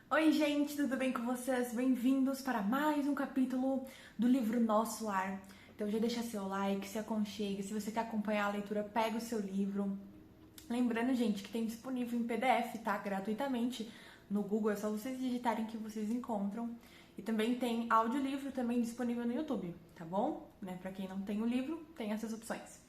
Oi, gente, tudo bem com vocês? Bem-vindos para mais um capítulo do livro Nosso Lar. Então já deixa seu like, se aconchegue. Se você quer acompanhar a leitura, pega o seu livro. Lembrando, gente, que tem disponível em PDF, tá? Gratuitamente no Google, é só vocês digitarem que vocês encontram. E também tem audiolivro também disponível no YouTube, tá bom? Né? Para quem não tem o livro, tem essas opções.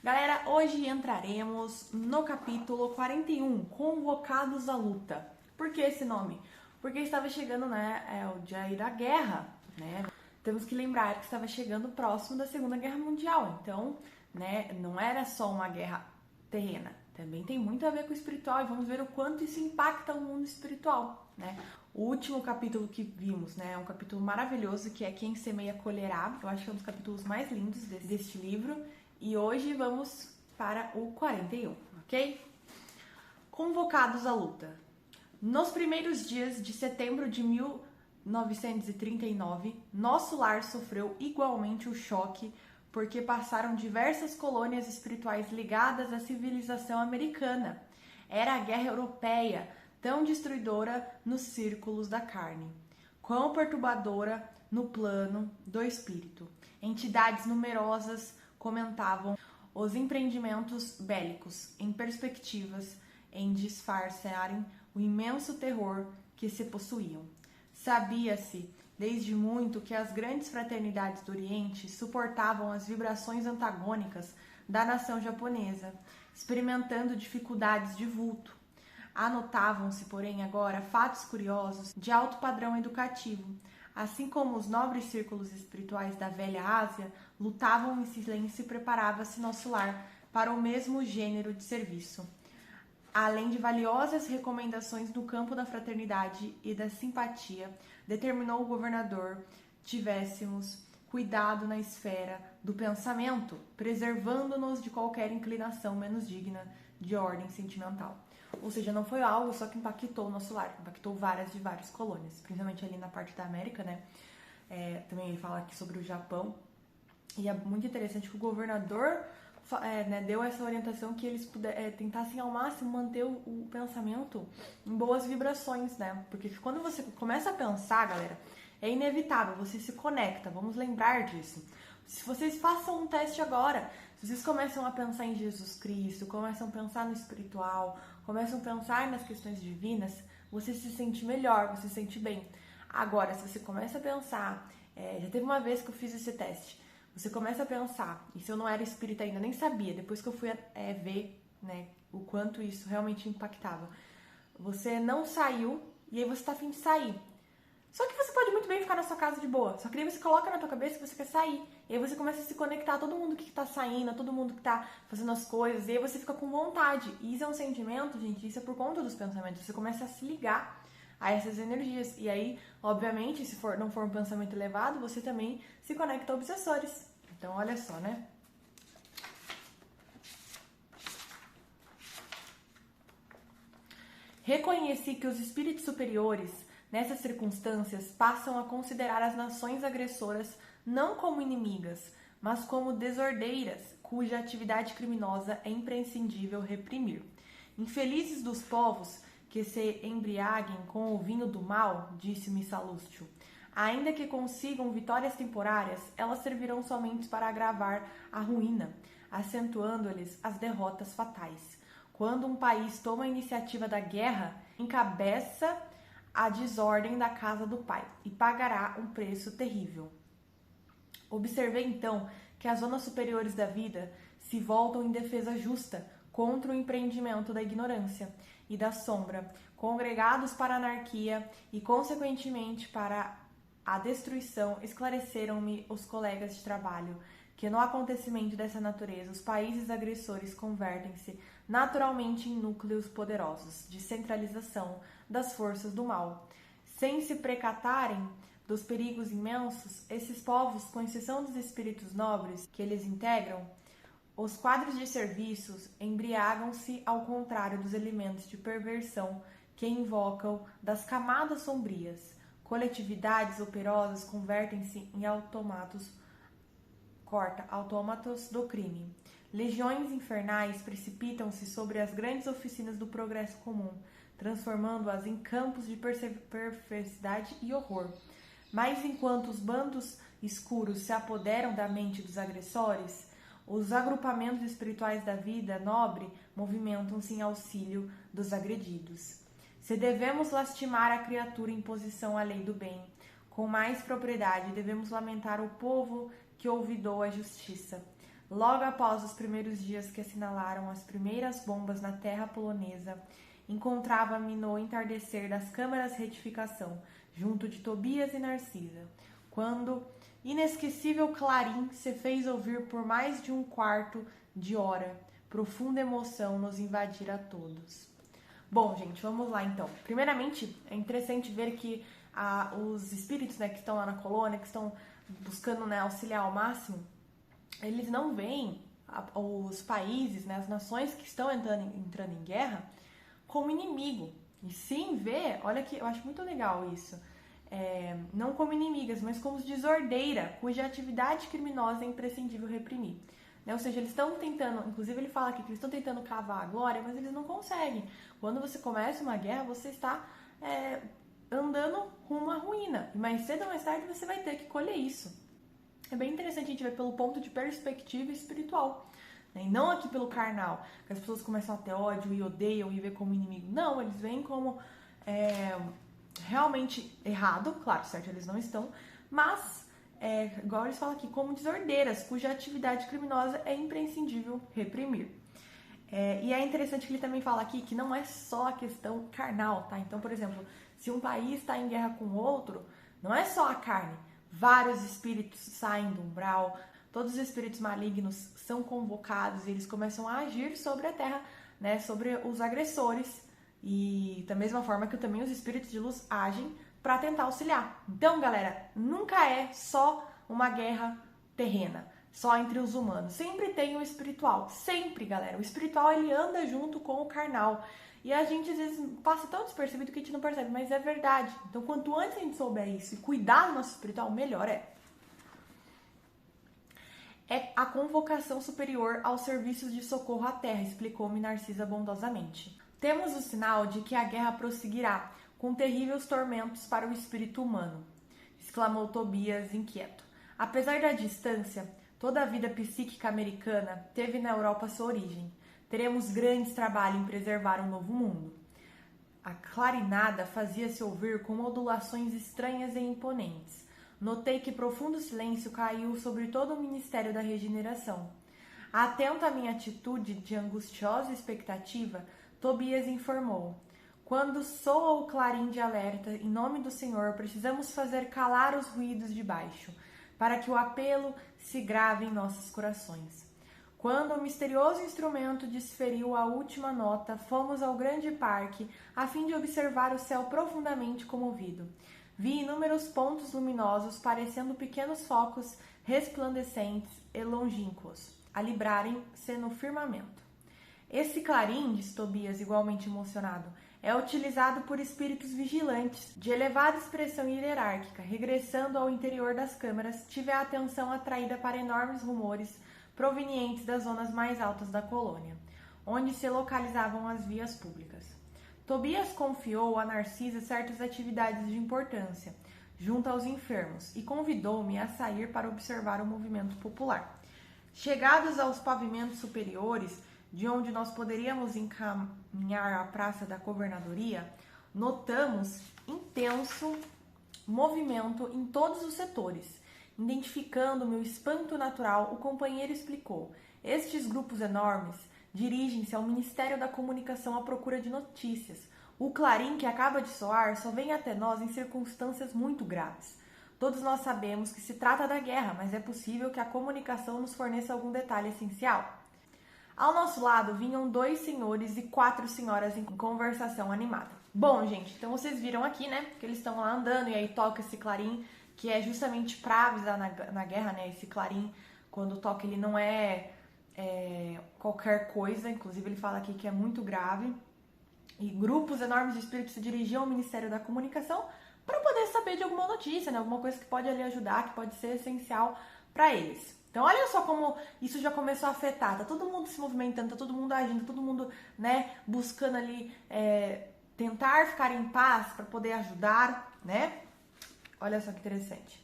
Galera, hoje entraremos no capítulo 41, Convocados à Luta. Por que esse nome? Porque estava chegando, o dia aí da guerra, né? Temos que lembrar que estava chegando próximo da Segunda Guerra Mundial. Então, né, não era só uma guerra terrena. Também tem muito a ver com o espiritual e vamos ver o quanto isso impacta o mundo espiritual, né? O último capítulo que vimos, né, é um capítulo maravilhoso que é Quem Semeia Colherá. Eu acho que é um dos capítulos mais lindos deste livro. E hoje vamos para o 41, ok? Convocados à luta. Nos primeiros dias de setembro de 1939, nosso lar sofreu igualmente o choque porque passaram diversas colônias espirituais ligadas à civilização americana. Era a guerra europeia, tão destruidora nos círculos da carne, quão perturbadora no plano do espírito. Entidades numerosas comentavam os empreendimentos bélicos em perspectivas em disfarçarem o imenso terror que se possuíam. Sabia-se desde muito que as grandes fraternidades do Oriente suportavam as vibrações antagônicas da nação japonesa, experimentando dificuldades de vulto. Anotavam-se, porém, agora fatos curiosos de alto padrão educativo. Assim como os nobres círculos espirituais da velha Ásia lutavam em silêncio e preparava-se nosso lar para o mesmo gênero de serviço. Além de valiosas recomendações no campo da fraternidade e da simpatia, determinou o governador tivéssemos cuidado na esfera do pensamento, preservando-nos de qualquer inclinação menos digna de ordem sentimental. Ou seja, não foi algo só que impactou o nosso lar, impactou várias colônias, principalmente ali na parte da América, né? Também ele fala aqui sobre o Japão. E é muito interessante que o governador deu essa orientação que eles tentassem ao máximo manter o pensamento em boas vibrações, né? Porque quando você começa a pensar, galera, é inevitável, você se conecta, vamos lembrar disso. Se vocês façam um teste agora, se vocês começam a pensar em Jesus Cristo, começam a pensar no espiritual, começam a pensar nas questões divinas, você se sente melhor, você se sente bem. Agora, se você começa a pensar, já teve uma vez que eu fiz esse teste, você começa a pensar, e se eu não era espírita ainda, nem sabia, depois que eu fui ver, né, o quanto isso realmente impactava. Você não saiu, e aí você tá a fim de sair. Só que você pode muito bem ficar na sua casa de boa, só que aí você coloca na tua cabeça que você quer sair, e aí você começa a se conectar a todo mundo que tá saindo, a todo mundo que tá fazendo as coisas, e aí você fica com vontade. E isso é um sentimento, gente, isso é por conta dos pensamentos, você começa a se ligar a essas energias. E aí, obviamente, se não for um pensamento elevado, você também se conecta a obsessores. Então, olha só, né? Reconheci que os espíritos superiores, nessas circunstâncias, passam a considerar as nações agressoras não como inimigas, mas como desordeiras, cuja atividade criminosa é imprescindível reprimir. Infelizes dos povos que se embriaguem com o vinho do mal, disse-me Salustio. Ainda que consigam vitórias temporárias, elas servirão somente para agravar a ruína, acentuando-lhes as derrotas fatais. Quando um país toma a iniciativa da guerra, encabeça a desordem da casa do pai e pagará um preço terrível. Observei então que as zonas superiores da vida se voltam em defesa justa contra o empreendimento da ignorância e da sombra, congregados para a anarquia e, consequentemente, para a destruição. Esclareceram-me os colegas de trabalho que no acontecimento dessa natureza os países agressores convertem-se naturalmente em núcleos poderosos de centralização das forças do mal. Sem se precatarem dos perigos imensos, esses povos, com exceção dos espíritos nobres que eles integram, os quadros de serviços embriagam-se ao contrário dos elementos de perversão que invocam das camadas sombrias. Coletividades operosas convertem-se em autômatos do crime. Legiões infernais precipitam-se sobre as grandes oficinas do progresso comum, transformando-as em campos de perversidade e horror. Mas enquanto os bandos escuros se apoderam da mente dos agressores, os agrupamentos espirituais da vida nobre movimentam-se em auxílio dos agredidos. Se devemos lastimar a criatura em posição à lei do bem, com mais propriedade devemos lamentar o povo que olvidou a justiça. Logo após os primeiros dias que assinalaram as primeiras bombas na terra polonesa, encontrava-me no entardecer das câmaras de retificação, junto de Tobias e Narcisa, quando inesquecível clarim se fez ouvir por mais de um quarto de hora. Profunda emoção nos invadir a todos. Bom, gente, vamos lá então. Primeiramente, é interessante ver que os espíritos, né, que estão lá na colônia, que estão buscando, né, auxiliar ao máximo, eles não veem os países, né, as nações que estão entrando em guerra como inimigo. E sim vê, olha que eu acho muito legal isso, não como inimigas, mas como desordeira, cuja atividade criminosa é imprescindível reprimir. Né? Ou seja, eles estão tentando, inclusive ele fala aqui que eles estão tentando cavar a glória, mas eles não conseguem. Quando você começa uma guerra, você está andando rumo à ruína. E mais cedo ou mais tarde você vai ter que colher isso. É bem interessante a gente ver pelo ponto de perspectiva espiritual. Né? E não aqui pelo carnal, que as pessoas começam a ter ódio e odeiam e ver como inimigo. Não, eles veem como realmente errado, claro, certo, eles não estão, mas, igual eles falam aqui, como desordeiras, cuja atividade criminosa é imprescindível reprimir. E é interessante que ele também fala aqui que não é só a questão carnal, tá? Então, por exemplo, se um país está em guerra com outro, não é só a carne. Vários espíritos saem do umbral, todos os espíritos malignos são convocados e eles começam a agir sobre a terra, né? Sobre os agressores. E da mesma forma que também os espíritos de luz agem para tentar auxiliar. Então, galera, nunca é só uma guerra terrena, só entre os humanos. Sempre tem o espiritual, sempre, galera. O espiritual, ele anda junto com o carnal. E a gente, às vezes, passa tão despercebido que a gente não percebe, mas é verdade. Então, quanto antes a gente souber isso e cuidar do nosso espiritual, melhor é. É a convocação superior aos serviços de socorro à terra, explicou-me Narcisa bondosamente. Temos o sinal de que a guerra prosseguirá, com terríveis tormentos para o espírito humano, exclamou Tobias inquieto. Apesar da distância, toda a vida psíquica americana teve na Europa sua origem. Teremos grandes trabalhos em preservar um novo mundo. A clarinada fazia-se ouvir com modulações estranhas e imponentes. Notei que profundo silêncio caiu sobre todo o Ministério da Regeneração. Atento à minha atitude de angustiosa expectativa, Tobias informou. Quando soa o clarim de alerta, em nome do Senhor, precisamos fazer calar os ruídos de baixo, para que o apelo se grave em nossos corações. Quando o misterioso instrumento desferiu a última nota, fomos ao grande parque, a fim de observar o céu profundamente comovido. Vi inúmeros pontos luminosos, parecendo pequenos focos resplandecentes e longínquos, a librarem-se no firmamento. Esse clarim, disse Tobias, igualmente emocionado, é utilizado por espíritos vigilantes, de elevada expressão hierárquica. Regressando ao interior das câmaras, tive a atenção atraída para enormes rumores provenientes das zonas mais altas da colônia, onde se localizavam as vias públicas. Tobias confiou a Narcisa certas atividades de importância, junto aos enfermos, e convidou-me a sair para observar o movimento popular. Chegados aos pavimentos superiores, de onde nós poderíamos encaminhar a praça da governadoria, notamos intenso movimento em todos os setores. Identificando meu espanto natural, o companheiro explicou. Estes grupos enormes dirigem-se ao Ministério da Comunicação à procura de notícias. O clarim que acaba de soar só vem até nós em circunstâncias muito graves. Todos nós sabemos que se trata da guerra, mas é possível que a comunicação nos forneça algum detalhe essencial. Ao nosso lado vinham 2 senhores e 4 senhoras em conversação animada. Bom, gente, então vocês viram aqui, né, que eles estão lá andando e aí toca esse clarim, que é justamente para avisar na guerra, né, esse clarim, quando toca ele não é qualquer coisa, inclusive ele fala aqui que é muito grave. E grupos enormes de espíritos se dirigiam ao Ministério da Comunicação para poder saber de alguma notícia, né, alguma coisa que pode ali ajudar, que pode ser essencial para eles. Então, olha só como isso já começou a afetar. Tá todo mundo se movimentando, tá todo mundo agindo, todo mundo, né, buscando ali tentar ficar em paz para poder ajudar, né? Olha só que interessante.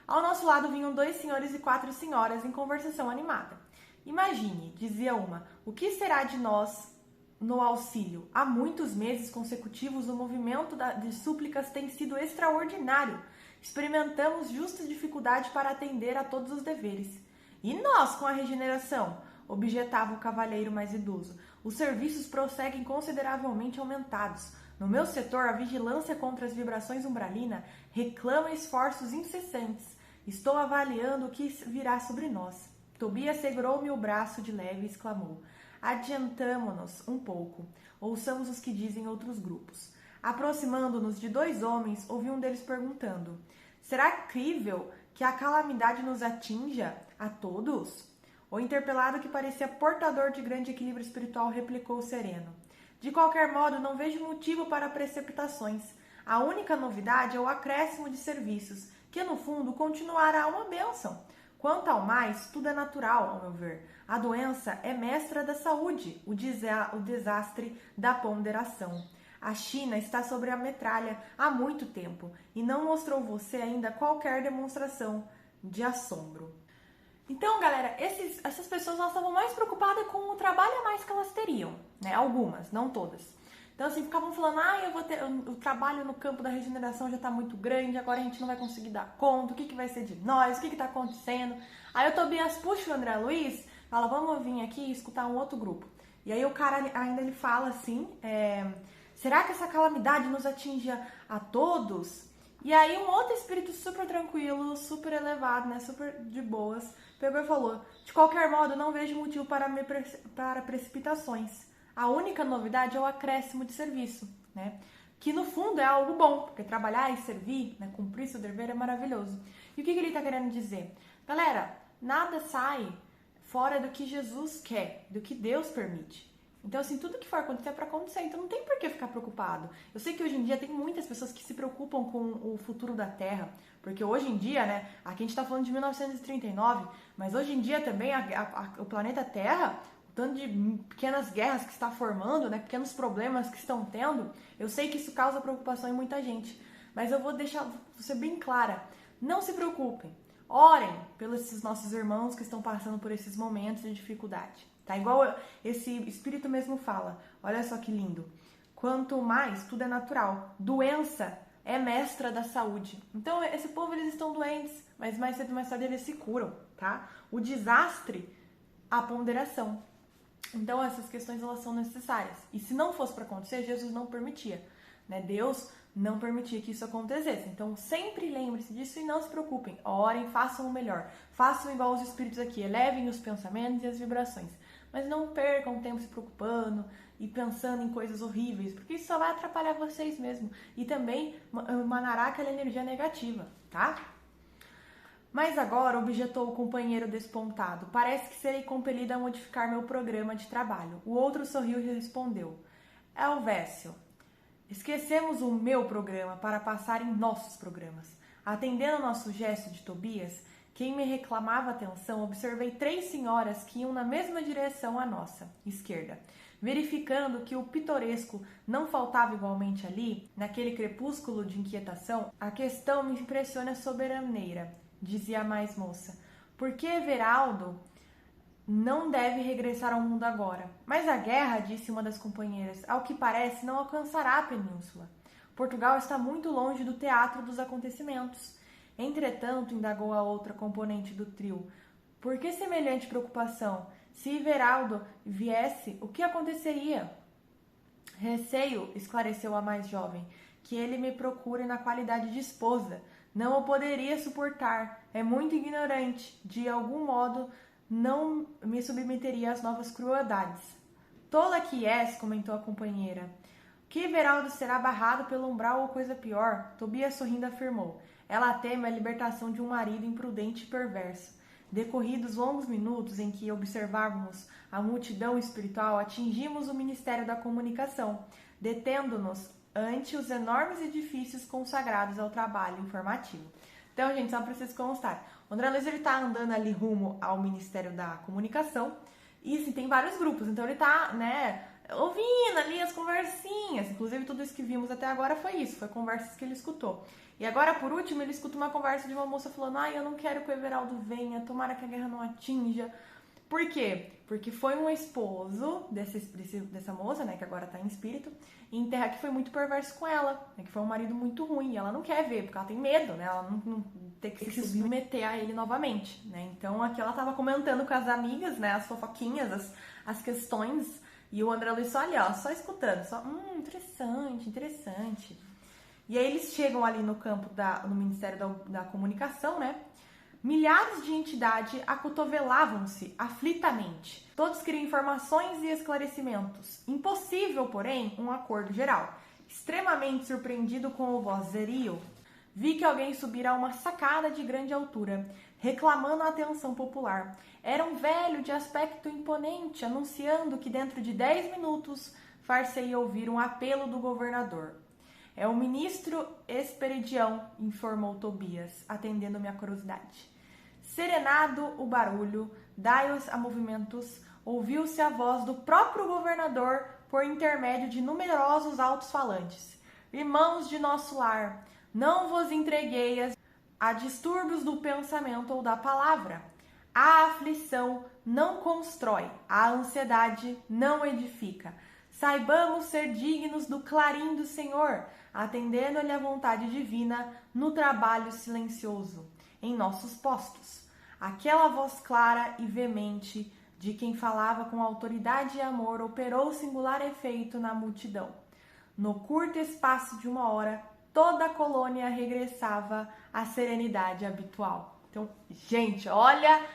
Ao nosso lado vinham 2 senhores e 4 senhoras em conversação animada. Imagine, dizia uma, o que será de nós no auxílio? Há muitos meses consecutivos o movimento de súplicas tem sido extraordinário. Experimentamos justa dificuldade para atender a todos os deveres. E nós com a regeneração? Objetava o cavalheiro mais idoso. Os serviços prosseguem consideravelmente aumentados. No meu setor, a vigilância contra as vibrações umbralina reclama esforços incessantes. Estou avaliando o que virá sobre nós. Tobias segurou-me o braço de leve e exclamou: adiantamo-nos um pouco. Ouçamos os que dizem outros grupos. Aproximando-nos de 2 homens, ouvi um deles perguntando: será crível que a calamidade nos atinja a todos? O interpelado, que parecia portador de grande equilíbrio espiritual, replicou sereno: de qualquer modo, não vejo motivo para precipitações. A única novidade é o acréscimo de serviços, que no fundo continuará uma bênção. Quanto ao mais, tudo é natural, ao meu ver. A doença é mestra da saúde, o desastre da ponderação. A China está sobre a metralha há muito tempo e não mostrou você ainda qualquer demonstração de assombro. Então, galera, essas pessoas elas estavam mais preocupadas com o trabalho a mais que elas teriam, né? Algumas, não todas. Então, assim, ficavam falando, o trabalho no campo da regeneração já tá muito grande, agora a gente não vai conseguir dar conta, o que vai ser de nós, o que tá acontecendo? Aí o Tobias puxa o André Luiz, fala, vamos vir aqui e escutar um outro grupo. E aí o cara ainda ele fala assim, será que essa calamidade nos atinge a todos? E aí um outro espírito super tranquilo, super elevado, né, super de boas, pegou e falou, de qualquer modo, não vejo motivo para precipitações. A única novidade é o acréscimo de serviço, né? Que no fundo é algo bom, porque trabalhar e servir, né, cumprir seu dever é maravilhoso. E o que ele está querendo dizer? Galera, nada sai fora do que Jesus quer, do que Deus permite. Então, assim, tudo que for acontecer é para acontecer, então não tem por que ficar preocupado. Eu sei que hoje em dia tem muitas pessoas que se preocupam com o futuro da Terra, porque hoje em dia, né, aqui a gente está falando de 1939, mas hoje em dia também o planeta Terra, tanto de pequenas guerras que está formando, né, pequenos problemas que estão tendo, eu sei que isso causa preocupação em muita gente. Mas eu vou ser bem clara, não se preocupem, orem pelos nossos irmãos que estão passando por esses momentos de dificuldade. Tá? Igual esse espírito mesmo fala, olha só que lindo. Quanto mais, tudo é natural. Doença é mestra da saúde. Então, esse povo, eles estão doentes, mas mais cedo ou mais tarde eles se curam, tá? O desastre, a ponderação. Então, essas questões, elas são necessárias. E se não fosse para acontecer, Jesus não permitia, né? Deus não permitia que isso acontecesse. Então, sempre lembre-se disso e não se preocupem. Orem, façam o melhor. Façam igual os espíritos aqui, elevem os pensamentos e as vibrações. Mas não percam tempo se preocupando e pensando em coisas horríveis, porque isso só vai atrapalhar vocês mesmo. E também emanará aquela energia negativa, tá? Mas agora, objetou o companheiro despontado, parece que serei compelida a modificar meu programa de trabalho. O outro sorriu e respondeu: Helvécio, esquecemos o meu programa para passar em nossos programas. Atendendo ao nosso gesto de Tobias, quem me reclamava atenção, observei 3 senhoras que iam na mesma direção à nossa, esquerda. Verificando que o pitoresco não faltava igualmente ali, naquele crepúsculo de inquietação, a questão me impressiona soberaneira, dizia a mais moça. Por que Everaldo não deve regressar ao mundo agora? Mas a guerra, disse uma das companheiras, ao que parece não alcançará a península. Portugal está muito longe do teatro dos acontecimentos. Entretanto, indagou a outra componente do trio, por que semelhante preocupação? Se Everaldo viesse, o que aconteceria? Receio, esclareceu a mais jovem, que ele me procure na qualidade de esposa. Não o poderia suportar. É muito ignorante. De algum modo, não me submeteria às novas crueldades. Tola que és, comentou a companheira. Que Everaldo será barrado pelo umbral ou coisa pior? Tobias sorrindo afirmou. Ela teme a libertação de um marido imprudente e perverso. Decorridos longos minutos em que observávamos a multidão espiritual, atingimos o Ministério da Comunicação, detendo-nos ante os enormes edifícios consagrados ao trabalho informativo. Então, gente, só para vocês constar, o André Luiz está andando ali rumo ao Ministério da Comunicação e, assim, tem vários grupos. Então, ele está, né, ouvindo ali as conversinhas. Inclusive, tudo isso que vimos até agora foi isso, foi conversas que ele escutou. E agora, por último, ele escuta uma conversa de uma moça falando: ai, eu não quero que o Everaldo venha, tomara que a guerra não atinja. Por quê? Porque foi um esposo dessa moça, né, que agora tá em espírito, em terra, que foi muito perverso com ela, né, que foi um marido muito ruim, e ela não quer ver, porque ela tem medo, né, ela não tem que se submeter a ele novamente, né. Então aqui ela tava comentando com as amigas, né, as fofoquinhas, as questões, e o André Luiz só ali, ó, só escutando, só, interessante. E aí eles chegam ali no campo no Ministério da Comunicação, né? Milhares de entidades acotovelavam-se aflitamente. Todos queriam informações e esclarecimentos. Impossível, porém, um acordo geral. Extremamente surpreendido com o vozerio, vi que alguém subira a uma sacada de grande altura, reclamando a atenção popular. Era um velho de aspecto imponente, anunciando que dentro de 10 minutos far-se-ia ouvir um apelo do governador. É o ministro Esperidião, informou Tobias, atendendo minha curiosidade. Serenado o barulho, dai-os a movimentos, ouviu-se a voz do próprio governador por intermédio de numerosos altos-falantes. Irmãos de nosso lar, não vos entregueis a distúrbios do pensamento ou da palavra. A aflição não constrói, a ansiedade não edifica. Saibamos ser dignos do clarim do Senhor, atendendo-lhe à vontade divina no trabalho silencioso, em nossos postos. Aquela voz clara e veemente de quem falava com autoridade e amor operou singular efeito na multidão. No curto espaço de uma hora, toda a colônia regressava à serenidade habitual. Então, gente, olha,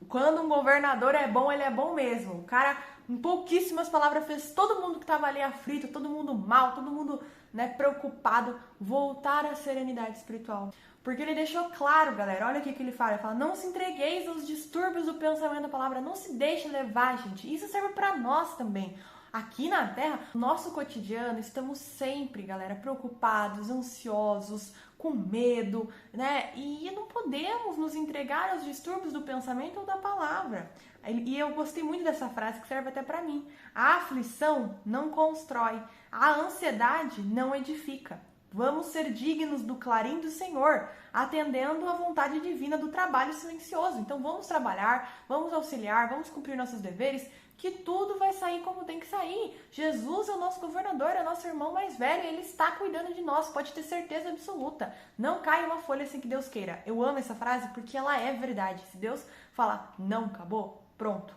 quando um governador é bom, ele é bom mesmo. O cara, em pouquíssimas palavras, fez todo mundo que estava ali aflito, todo mundo mal, todo mundo, né, preocupado, voltar à serenidade espiritual. Porque ele deixou claro, galera, olha o que ele fala, não se entregueis aos distúrbios do pensamento da palavra, não se deixe levar, gente. Isso serve para nós também. Aqui na Terra, no nosso cotidiano, estamos sempre, galera, preocupados, ansiosos, com medo, né? E não podemos nos entregar aos distúrbios do pensamento ou da palavra. E eu gostei muito dessa frase, que serve até para mim. A aflição não constrói, a ansiedade não edifica. Vamos ser dignos do clarim do Senhor, atendendo à vontade divina do trabalho silencioso. Então vamos trabalhar, vamos auxiliar, vamos cumprir nossos deveres, que tudo vai sair como tem que sair. Jesus é o nosso governador, é o nosso irmão mais velho, ele está cuidando de nós, pode ter certeza absoluta. Não cai uma folha sem que Deus queira. Eu amo essa frase porque ela é verdade. Se Deus falar, não, acabou, pronto,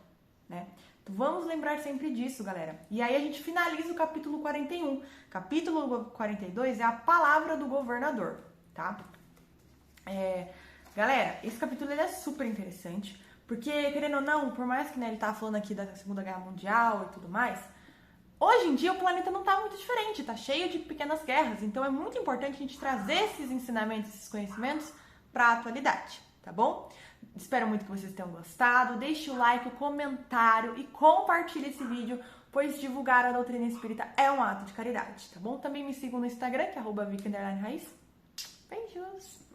né? Então, vamos lembrar sempre disso, galera. E aí a gente finaliza o capítulo 41. Capítulo 42 é a palavra do governador, tá? Galera, esse capítulo ele é super interessante, porque, querendo ou não, por mais que, né, ele tá falando aqui da Segunda Guerra Mundial e tudo mais, hoje em dia o planeta não tá muito diferente, tá cheio de pequenas guerras, então é muito importante a gente trazer esses ensinamentos, esses conhecimentos para a atualidade, tá bom? Espero muito que vocês tenham gostado, deixe o like, o comentário e compartilhe esse vídeo, pois divulgar a doutrina espírita é um ato de caridade, tá bom? Também me sigam no Instagram, que é @vicky_raiz. Beijos!